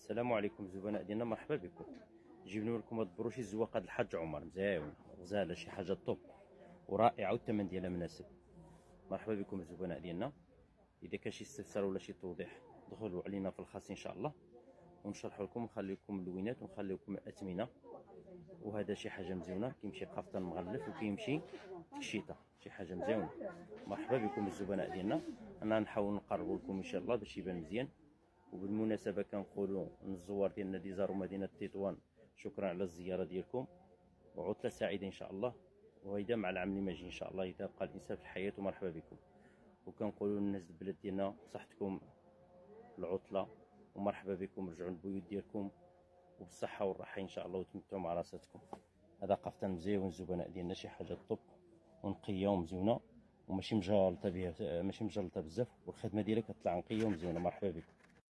السلام عليكم زبناء ديالنا، مرحبا بكم. جبنا لكم هاد البروشي الزواق هاد الحاج عمر، مزيان غزاله، شي حاجه طوب ورائعه والثمن ديالها مناسب. مرحبا بكم الزبناء ديالنا. اذا كان شي استفسار ولا شي توضيح دخلوا علينا في الخاص ان شاء الله ونشرح لكم، ونخلي لكم اللوينات ونخلي لكم الاثمنه. وهذا شي حاجه مزيونه، كيمشي قفطان مغلف وكيمشي تكشيطه، شي حاجه مزيونه. مرحبا بكم الزبناء ديالنا. انا نحاول نقربوا لكم ان شاء الله باش يبان مزيان. وبالمناسبه كنقولوا الزوار ديالنا اللي زاروا مدينه تطوان شكرا على الزياره ديالكم، وعطله سعيده ان شاء الله، وهيدا مع العام اللي ماجي ان شاء الله اذا بقى الانسان في الحياه. ومرحبا بكم. وكنقولوا للناس البلاد ديالنا صحتكم العطله، ومرحبا بكم، رجعوا للبيوت ديالكم وبالصحه والراحه ان شاء الله، وتمتعوا مع راساتكم. هذا قفطان مزيون الزبناء ديالنا، شي حاجه طوب ونقيه ومزيونه، وماشي مجلطه بها، ماشي مجلطه بزاف، والخدمه ديالها كتطلع نقيه ومزيونه. مرحبا بكم.